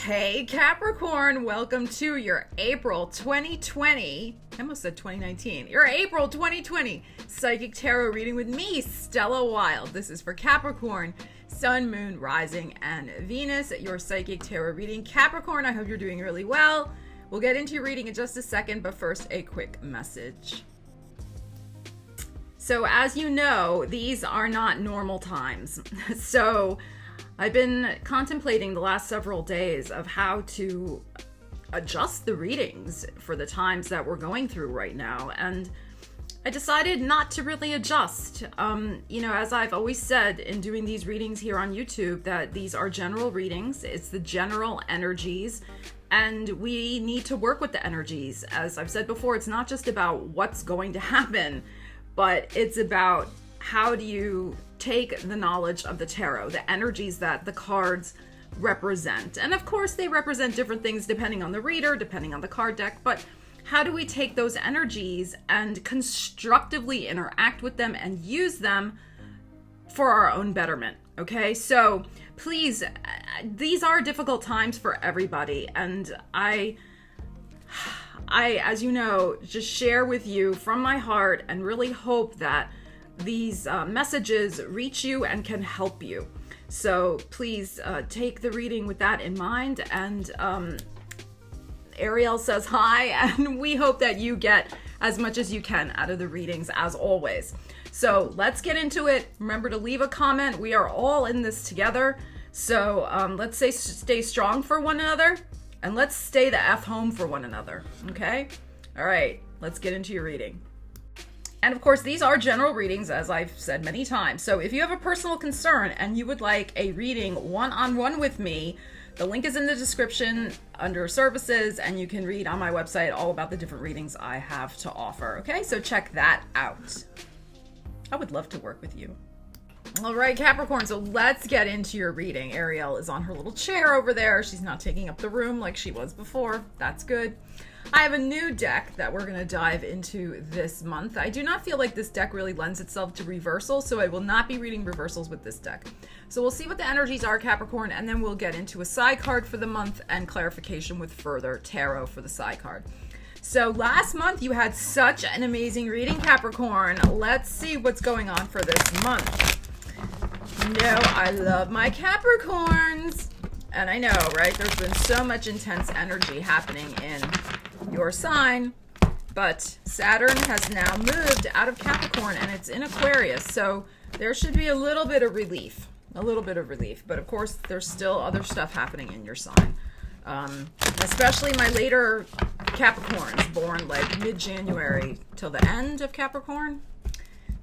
Hey Capricorn, welcome to your April 2020, I almost said 2019, your April 2020 Psychic Tarot reading with me, Stella Wilde. This is for Capricorn, Sun, Moon, Rising, and Venus. Your Psychic Tarot reading. Capricorn, I hope you're doing really well. We'll get into your reading in just a second, but first a quick message. So as you know, these are not normal times. So I've been contemplating the last several days of how to adjust the readings for the times that we're going through right now. And I decided not to really adjust. As I've always said in doing these readings here on YouTube, that these are general readings. It's the general energies, and we need to work with the energies. As I've said before, it's not just about what's going to happen, but it's about how do you take the knowledge of the tarot, the energies that the cards represent. And of course, they represent different things depending on the reader, depending on the card deck, but how do we take those energies and constructively interact with them and use them for our own betterment? Okay, so please, these are difficult times for everybody, and I, as you know, just share with you from my heart and really hope that these messages reach you and can help you. So please take the reading with that in mind. And Ariel says hi, and we hope that you get as much as you can out of the readings as always. So let's get into it. Remember to leave a comment. We are all in this together. So let's stay strong for one another, and let's stay the F home for one another. Okay? All right, let's get into your reading. And of course, these are general readings, as I've said many times. So if you have a personal concern and you would like a reading one-on-one with me, the link is in the description under services, and you can read on my website all about the different readings I have to offer. Okay, so check that out. I would love to work with you. All right, Capricorn, so let's get into your reading. Ariel is on her little chair over there. She's not taking up the room like she was before. That's good. I have a new deck that we're going to dive into this month. I do not feel like this deck really lends itself to reversal, so I will not be reading reversals with this deck. So we'll see what the energies are, Capricorn, and then we'll get into a side card for the month and clarification with further tarot for the side card. So last month you had such an amazing reading, Capricorn. Let's see what's going on for this month. I love my Capricorns. And I know, right? There's been so much intense energy happening in your sign, but Saturn has now moved out of Capricorn and it's in Aquarius. So there should be a little bit of relief, but of course there's still other stuff happening in your sign. Especially my later Capricorns born like mid-January till the end of Capricorn.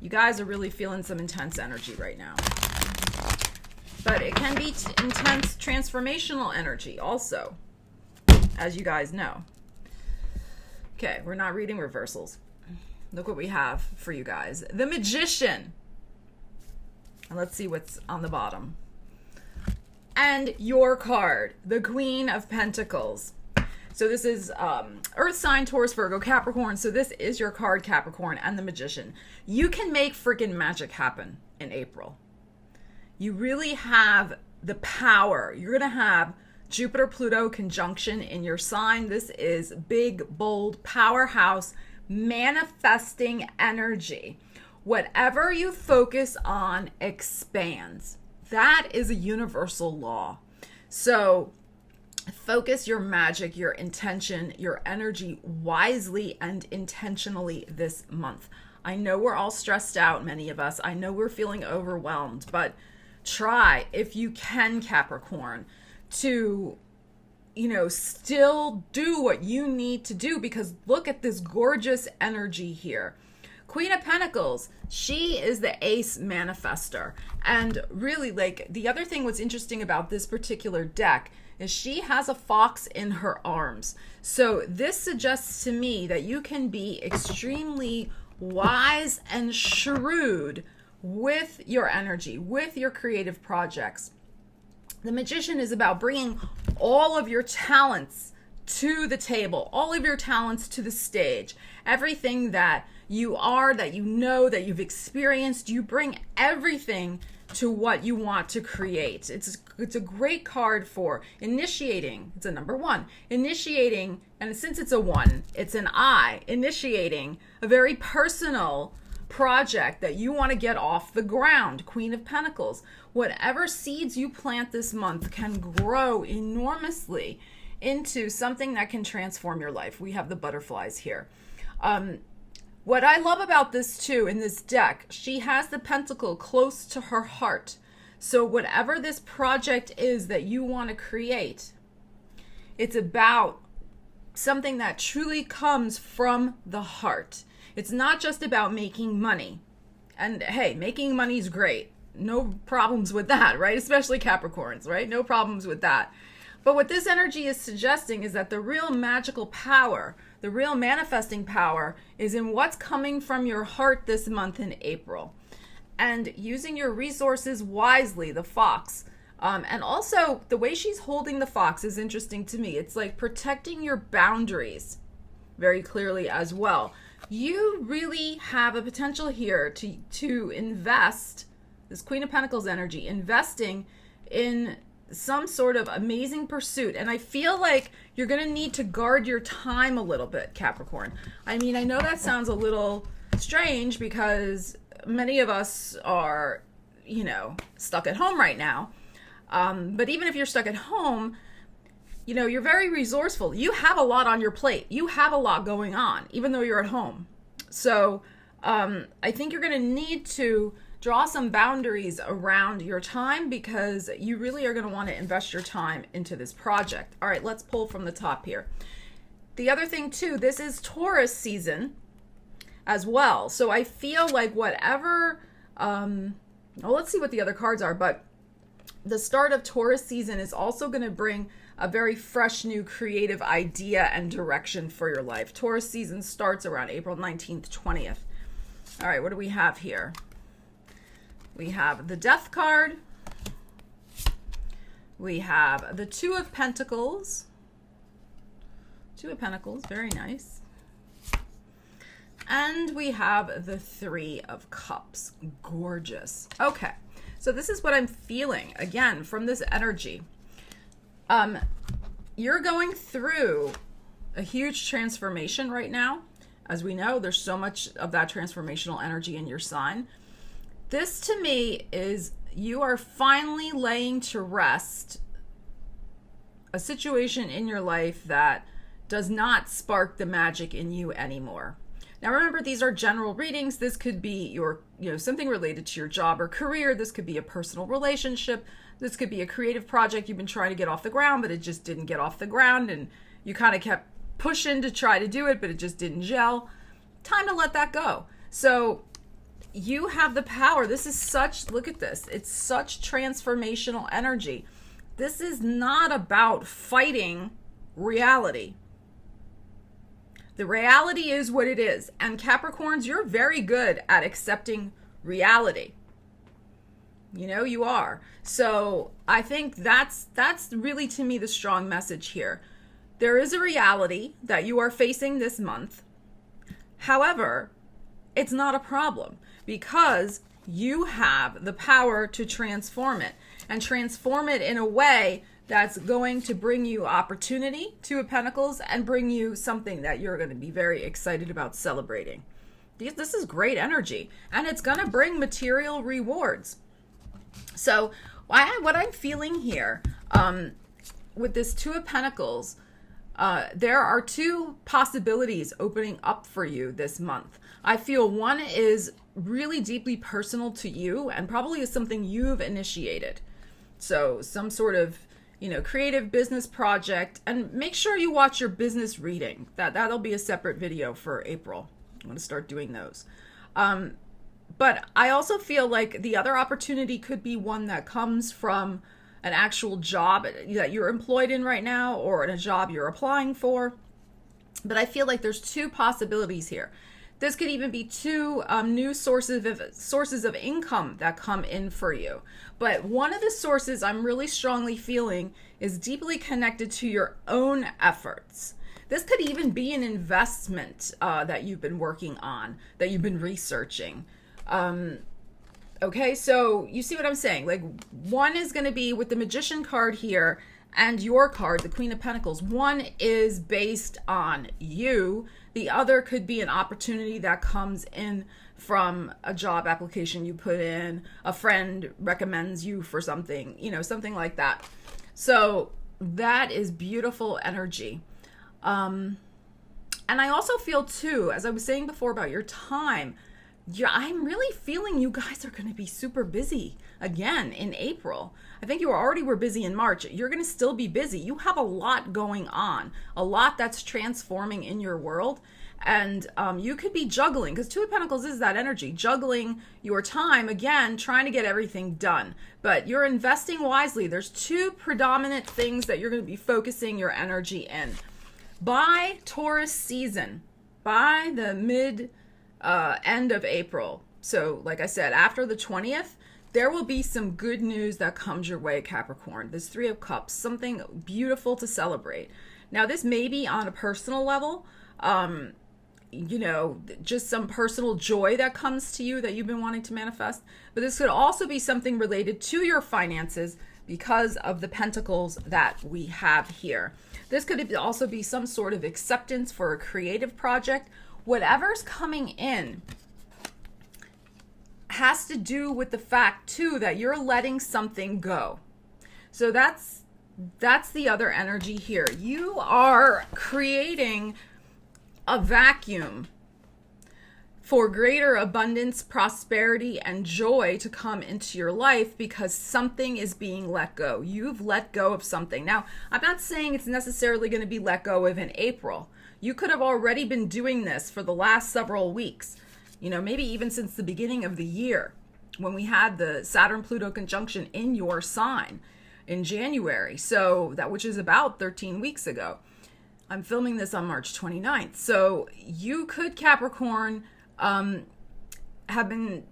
You guys are really feeling some intense energy right now. But it can be intense transformational energy also, as you guys know. Okay, we're not reading reversals. Look what we have for you guys. The Magician. And let's see what's on the bottom. And your card, the Queen of Pentacles. So this is Earth sign, Taurus, Virgo, Capricorn. So this is your card, Capricorn, and the Magician. You can make freaking magic happen in April. You really have the power. You're going to have Jupiter-Pluto conjunction in your sign. This is big, bold, powerhouse, manifesting energy. Whatever you focus on expands. That is a universal law. So focus your magic, your intention, your energy wisely and intentionally this month. I know we're all stressed out, many of us. I know we're feeling overwhelmed, but try, if you can, Capricorn, to, still do what you need to do, because look at this gorgeous energy here. Queen of Pentacles, she is the ace manifester. And really, the other thing what's interesting about this particular deck is she has a fox in her arms. So this suggests to me that you can be extremely wise and shrewd with your energy, with your creative projects. The Magician is about bringing all of your talents to the table, all of your talents to the stage. Everything that you are, that you know, that you've experienced, you bring everything to what you want to create. It's a great card for initiating. It's a number 1. Initiating, and since it's a 1, it's an I, initiating a very personal project that you want to get off the ground. Queen of Pentacles. Whatever seeds you plant this month can grow enormously into something that can transform your life. We have the butterflies here. What I love about this too, in this deck, she has the pentacle close to her heart. So whatever this project is that you want to create, it's about something that truly comes from the heart. It's not just about making money. And hey, making money is great. No problems with that, right? Especially Capricorns, right? No problems with that. But what this energy is suggesting is that the real magical power, the real manifesting power, is in what's coming from your heart this month in April. And using your resources wisely, the fox. And also, the way she's holding the fox is interesting to me. It's like protecting your boundaries very clearly as well. You really have a potential here to invest, this Queen of Pentacles energy, investing in some sort of amazing pursuit. And I feel like you're going to need to guard your time a little bit, Capricorn. I mean, I know that sounds a little strange because many of us are, stuck at home right now. But even if you're stuck at home, you're very resourceful. You have a lot on your plate. You have a lot going on, even though you're at home. So I think you're going to need to draw some boundaries around your time because you really are going to want to invest your time into this project. All right, let's pull from the top here. The other thing too, this is Taurus season as well. So I feel like whatever, let's see what the other cards are, but the start of Taurus season is also going to bring a very fresh new creative idea and direction for your life. Taurus season starts around April 19th, 20th. All right, what do we have here? We have the Death card. We have the Two of Pentacles. Two of Pentacles, very nice. And we have the Three of Cups. Gorgeous. Okay, so this is what I'm feeling, again, from this energy. You're going through a huge transformation right now. As we know, there's so much of that transformational energy in your sign. This to me is you are finally laying to rest a situation in your life that does not spark the magic in you anymore. Now remember, these are general readings. This could be your, something related to your job or career. This could be a personal relationship. This could be a creative project you've been trying to get off the ground, but it just didn't get off the ground, and you kind of kept pushing to try to do it, but it just didn't gel. Time to let that go. So you have the power. This is such, look at this. It's such transformational energy. This is not about fighting reality. The reality is what it is. And Capricorns, you're very good at accepting reality. You are. So I think that's really, to me, the strong message here. There is a reality that you are facing this month. However, it's not a problem because you have the power to transform it and transform it in a way that's going to bring you opportunity, Two of Pentacles, and bring you something that you're going to be very excited about celebrating. This is great energy, and it's going to bring material rewards. So what I'm feeling here with this Two of Pentacles, there are two possibilities opening up for you this month. I feel one is really deeply personal to you and probably is something you've initiated. So some sort of, creative business project, and make sure you watch your business reading. That'll be a separate video for April. I'm going to start doing those. But I also feel like the other opportunity could be one that comes from an actual job that you're employed in right now or in a job you're applying for. But I feel like there's two possibilities here. This could even be two new sources of income that come in for you. But one of the sources I'm really strongly feeling is deeply connected to your own efforts. This could even be an investment that you've been working on, that you've been researching. Okay, so you see what I'm saying? Like, one is going to be with the Magician card here and your card, the Queen of Pentacles. One is based on you. The other could be an opportunity that comes in from a job application you put in, a friend recommends you for something, you know, something like that. So that is beautiful energy. And I also feel too, as I was saying before about your time, I'm really feeling you guys are going to be super busy again in April. I think you already were busy in March. You're going to still be busy. You have a lot going on, a lot that's transforming in your world. And you could be juggling, because Two of Pentacles is that energy, juggling your time, again, trying to get everything done. But you're investing wisely. There's two predominant things that you're going to be focusing your energy in. By Taurus season, by the end of April, so like I said, after the 20th, there will be some good news that comes your way, Capricorn. This Three of Cups, something beautiful to celebrate. Now, this may be on a personal level, you know, just some personal joy that comes to you that you've been wanting to manifest. But this could also be something related to your finances because of the pentacles that we have here. This could also be some sort of acceptance for a creative project. Whatever's coming in has to do with the fact too that you're letting something go. So that's the other energy here. You are creating a vacuum for greater abundance, prosperity, and joy to come into your life because something is being let go. You've let go of something. Now, I'm not saying it's necessarily going to be let go of in April. You could have already been doing this for the last several weeks, you know, maybe even since the beginning of the year when we had the Saturn-Pluto conjunction in your sign in January. So that, which is about 13 weeks ago. I'm filming this on March 29th. So you could, Capricorn, have been,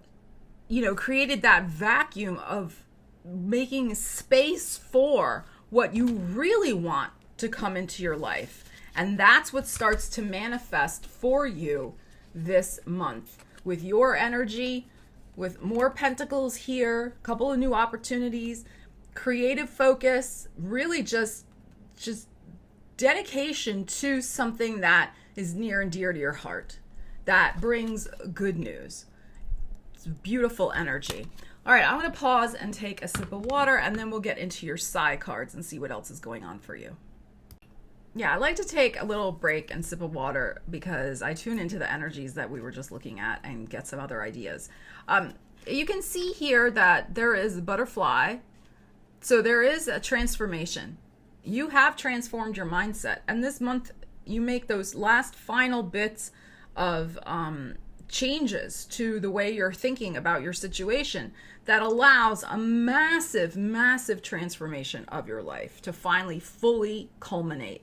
you know, created that vacuum of making space for what you really want to come into your life. And that's what starts to manifest for you this month with your energy, with more pentacles here, a couple of new opportunities, creative focus, really just dedication to something that is near and dear to your heart, that brings good news. It's beautiful energy. All right, I'm going to pause and take a sip of water, and then we'll get into your side cards and see what else is going on for you. Yeah, I like to take a little break and sip of water because I tune into the energies that we were just looking at and get some other ideas. You can see here that there is a butterfly. So there is a transformation. You have transformed your mindset. And this month, you make those last final bits of changes to the way you're thinking about your situation that allows a massive, massive transformation of your life to finally fully culminate.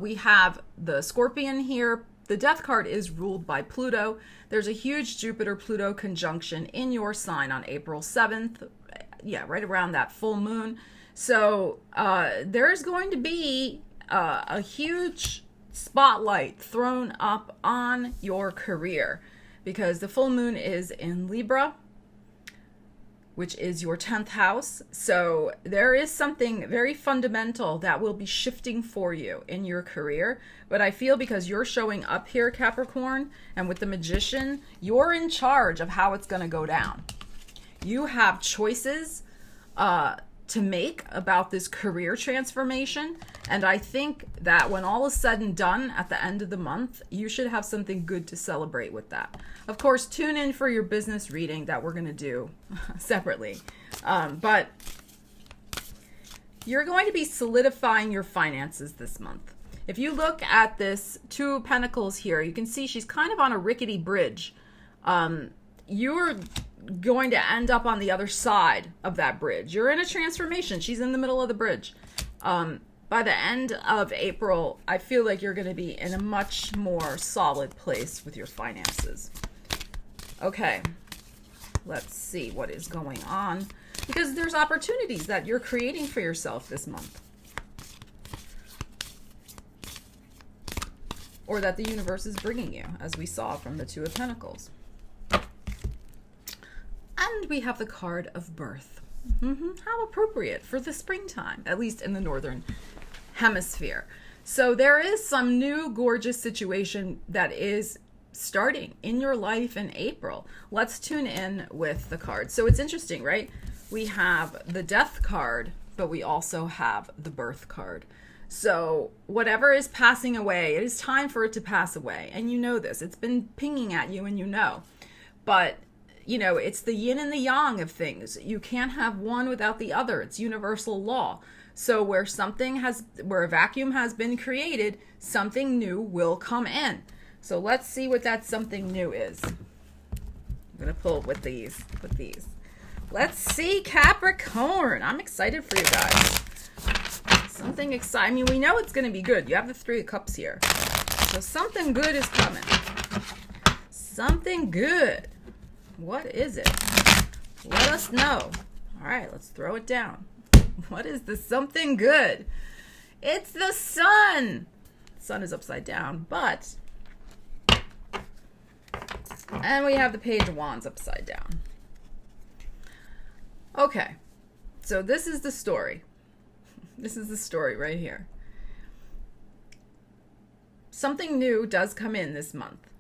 We have the Scorpion here. The Death card is ruled by Pluto. There's a huge Jupiter-Pluto conjunction in your sign on April 7th. Yeah, right around that full moon. So there's going to be a huge spotlight thrown up on your career because the full moon is in Libra, which is your 10th house. So there is something very fundamental that will be shifting for you in your career. But I feel because you're showing up here, Capricorn, and with the Magician, you're in charge of how it's going to go down. You have choices to make about this career transformation. And I think that when all is said and done at the end of the month, you should have something good to celebrate with that. Of course, tune in for your business reading that we're going to do separately. But you're going to be solidifying your finances this month. If you look at this Two of Pentacles here, you can see she's kind of on a rickety bridge. You're going to end up on the other side of that bridge. You're in a transformation. She's in the middle of the bridge. By the end of April, I feel like you're going to be in a much more solid place with your finances. Okay, let's see what is going on because there's opportunities that you're creating for yourself this month. Or that the universe is bringing you, as we saw from the Two of Pentacles. And And we have the card of birth. How appropriate for the springtime, at least in the northern hemisphere. So there is some new gorgeous situation that is starting in your life in April. Let's tune in with the cards. So it's interesting, right? We have the death card, but we also have the birth card. So whatever is passing away, it is time for it to pass away. And you know this. It's been pinging at you and you know. But, you know, it's the yin and the yang of things. You can't have one without the other. It's universal law. So where a vacuum has been created, something new will come in. So let's see what that something new is. I'm going to pull with these. Let's see, Capricorn. I'm excited for you guys. Something exciting. I mean, we know it's going to be good. You have the Three of Cups here. So something good is coming. Something good. What is it? Let us know. All right, let's throw it down. What is the something good? It's the sun. The sun is upside down, but... And we have the Page of Wands upside down. Okay, so this is the story. This is the story right here. Something new does come in this month.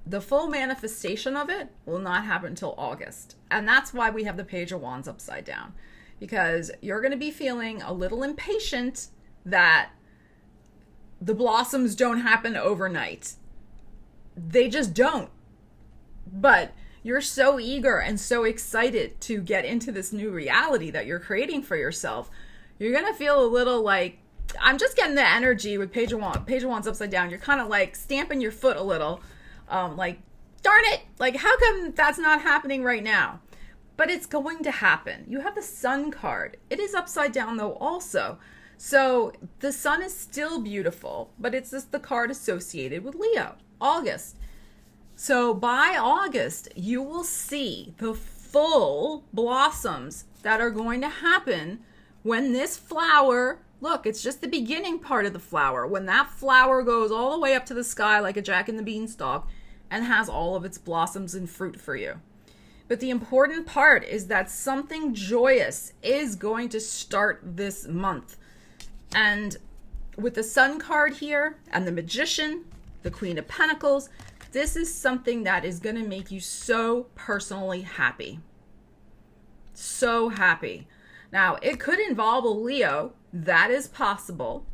The full manifestation of it will not happen until August. And that's why we have the Page of Wands upside down. Because you're going to be feeling a little impatient that the blossoms don't happen overnight. They just don't. But you're so eager and so excited to get into this new reality that you're creating for yourself. You're going to feel a little like, I'm just getting the energy with Page of Wands upside down. You're kind of like stamping your foot a little. Like, darn it. Like, how come that's not happening right now? But it's going to happen. You have the Sun card. It is upside down though also. So the sun is still beautiful, but it's just the card associated with Leo, August. So by August, you will see the full blossoms that are going to happen when this flower, look, it's just the beginning part of the flower. When that flower goes all the way up to the sky like a Jack and the Beanstalk and has all of its blossoms and fruit for you. But the important part is that something joyous is going to start this month. And with the Sun card here and the Magician, the Queen of Pentacles, this is something that is going to make you so personally happy. So happy. Now, it could involve a Leo. That is possible.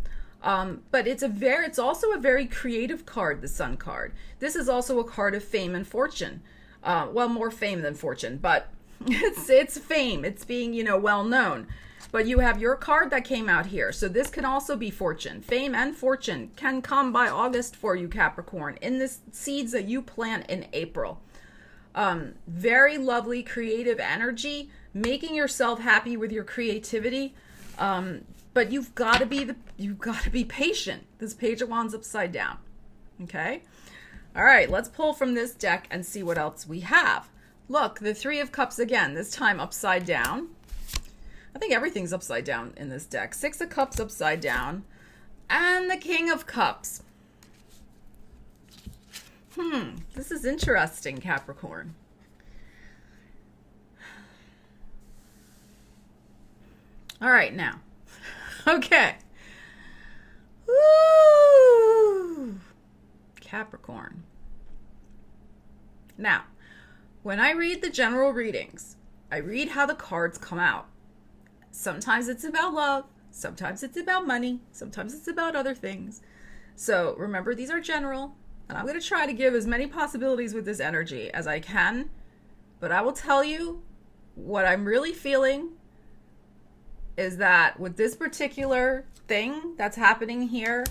But it's also a very creative card, the Sun card. This is also a card of fame and fortune. Well, more fame than fortune, but it's fame. It's being, well known. But you have your card that came out here. So this can also be fortune. Fame and fortune can come by August for you, Capricorn, in the seeds that you plant in April. Very lovely creative energy, making yourself happy with your creativity. But you've got to be patient. This Page of Wands upside down. Okay? All right, let's pull from this deck and see what else we have. Look, the Three of Cups again, this time upside down. I think everything's upside down in this deck. Six of Cups upside down. And the King of Cups. This is interesting, Capricorn. All right, now. Okay. Woo! Capricorn. Now, when I read the general readings, I read how the cards come out. Sometimes it's about love. Sometimes it's about money. Sometimes it's about other things. So remember, these are general. And I'm going to try to give as many possibilities with this energy as I can. But I will tell you what I'm really feeling is that with this particular thing that's happening here,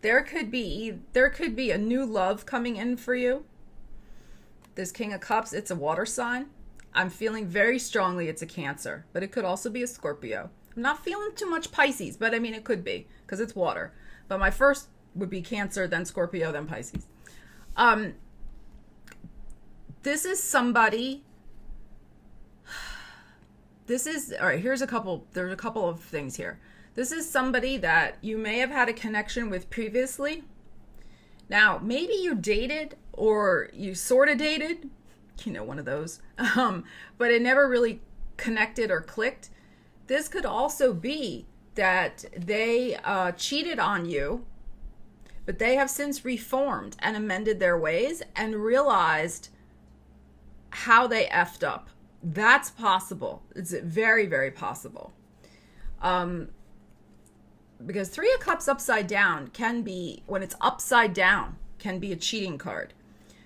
there could be a new love coming in for you. This King of Cups, it's a water sign. I'm feeling very strongly it's a Cancer, but it could also be a Scorpio. I'm not feeling too much Pisces, but I mean, it could be because it's water. But my first would be Cancer, then Scorpio, then Pisces. This is somebody. All right, there's a couple of things here. This is somebody that you may have had a connection with previously. Now, maybe you dated or you sort of dated one of those. But it never really connected or clicked. This could also be that they cheated on you, but they have since reformed and amended their ways and realized how they effed up. That's possible. It's very, very possible. Because Three of Cups upside down can be, when it's upside down, can be a cheating card.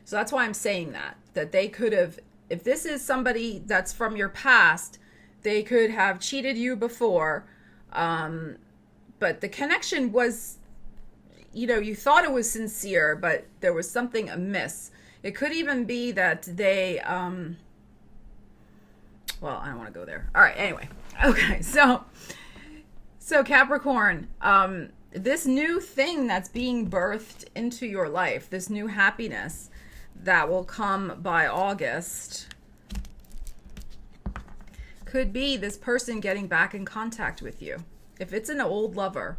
So that's why I'm saying that they could have, if this is somebody that's from your past, they could have cheated you before. But the connection was, you thought it was sincere, but there was something amiss. It could even be that they, well, I don't want to go there. All right, anyway. Okay, so Capricorn, this new thing that's being birthed into your life, this new happiness that will come by August, could be this person getting back in contact with you. If it's an old lover,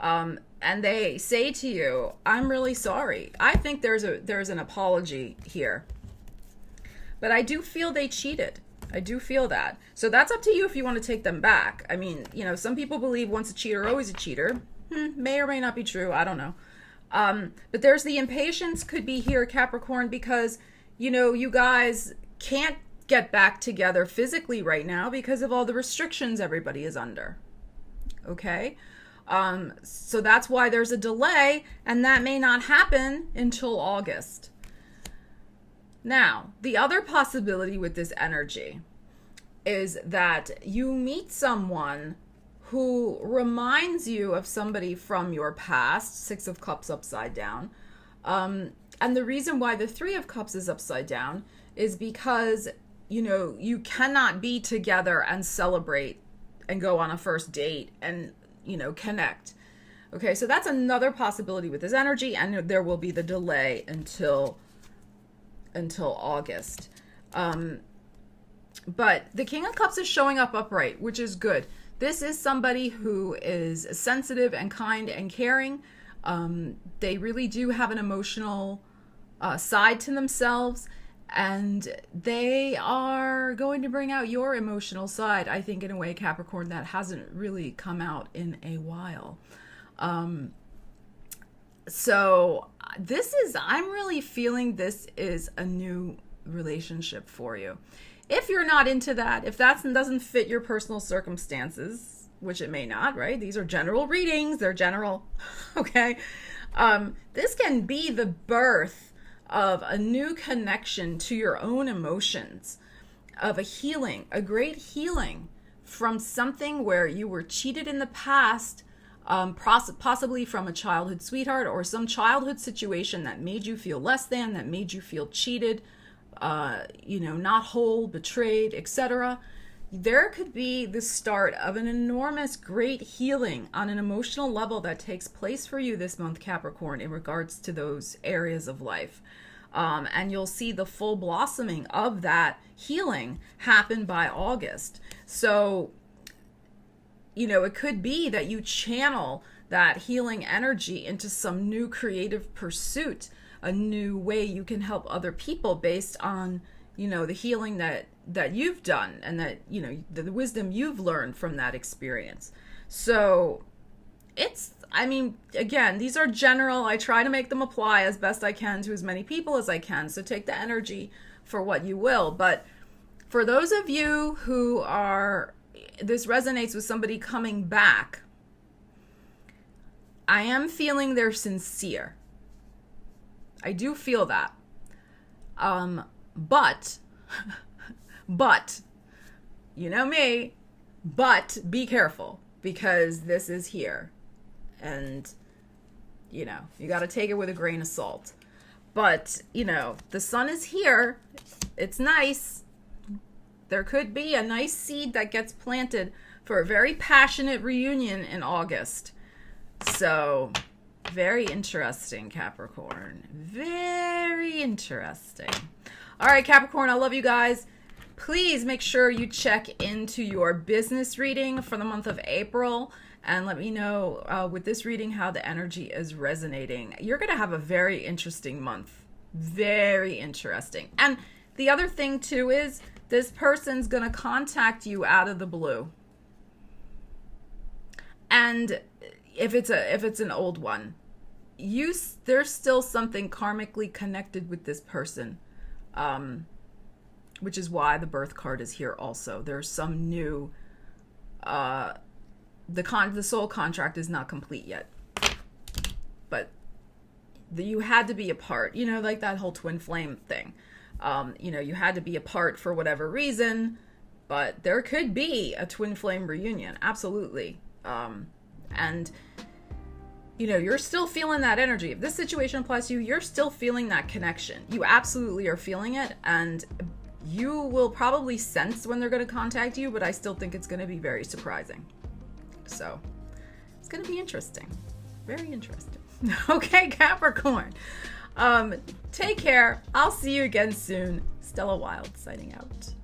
and they say to you, I'm really sorry. I think there's an apology here. But I do feel they cheated. I do feel that. So that's up to you if you want to take them back. I mean, some people believe once a cheater, always a cheater. May or may not be true. I don't know. But there's the impatience could be here, Capricorn, because, you guys can't get back together physically right now because of all the restrictions everybody is under. Okay? So that's why there's a delay, and that may not happen until August. Now, the other possibility with this energy is that you meet someone who reminds you of somebody from your past, Six of Cups upside down. And the reason why the Three of Cups is upside down is because, you cannot be together and celebrate and go on a first date and, connect. Okay, so that's another possibility with this energy, and there will be the delay until August. But the King of Cups is showing up upright, which is good. This is somebody who is sensitive and kind and caring. They really do have an emotional side to themselves, and they are going to bring out your emotional side, I think, in a way, Capricorn, that hasn't really come out in a while. So I'm really feeling this is a new relationship for you. If you're not into that, if that doesn't fit your personal circumstances, which it may not, right? These are general readings. They're general. Okay. This can be the birth of a new connection to your own emotions, of a healing, a great healing from something where you were cheated in the past, possibly from a childhood sweetheart or some childhood situation that made you feel less than, that made you feel cheated, not whole, betrayed, etc. There could be the start of an enormous, great healing on an emotional level that takes place for you this month, Capricorn, in regards to those areas of life. And you'll see the full blossoming of that healing happen by August. So, it could be that you channel that healing energy into some new creative pursuit, a new way you can help other people based on, the healing that you've done and that, the wisdom you've learned from that experience. So again, these are general. I try to make them apply as best I can to as many people as I can. So take the energy for what you will. But for those of you who this resonates with somebody coming back, I am feeling they're sincere. I do feel that. But, you know me, but be careful, because this is here. And, you got to take it with a grain of salt. But, the sun is here. It's nice. There could be a nice seed that gets planted for a very passionate reunion in August. So, very interesting, Capricorn. Very interesting. All right, Capricorn, I love you guys. Please make sure you check into your business reading for the month of April and let me know with this reading how the energy is resonating. You're going to have a very interesting month. Very interesting. And the other thing too is this person's going to contact you out of the blue. And if it's an old one, there's still something karmically connected with this person, which is why the birth card is here also. There's some new, the soul contract is not complete yet, but you had to be apart, like that whole twin flame thing. You had to be apart for whatever reason, but there could be a twin flame reunion. Absolutely. And you're still feeling that energy. If this situation applies to you, you're still feeling that connection. You absolutely are feeling it, and you will probably sense when they're going to contact you, but I still think it's going to be very surprising. So it's going to be interesting. Very interesting. Okay, Capricorn. Take care. I'll see you again soon. Stella Wilde signing out.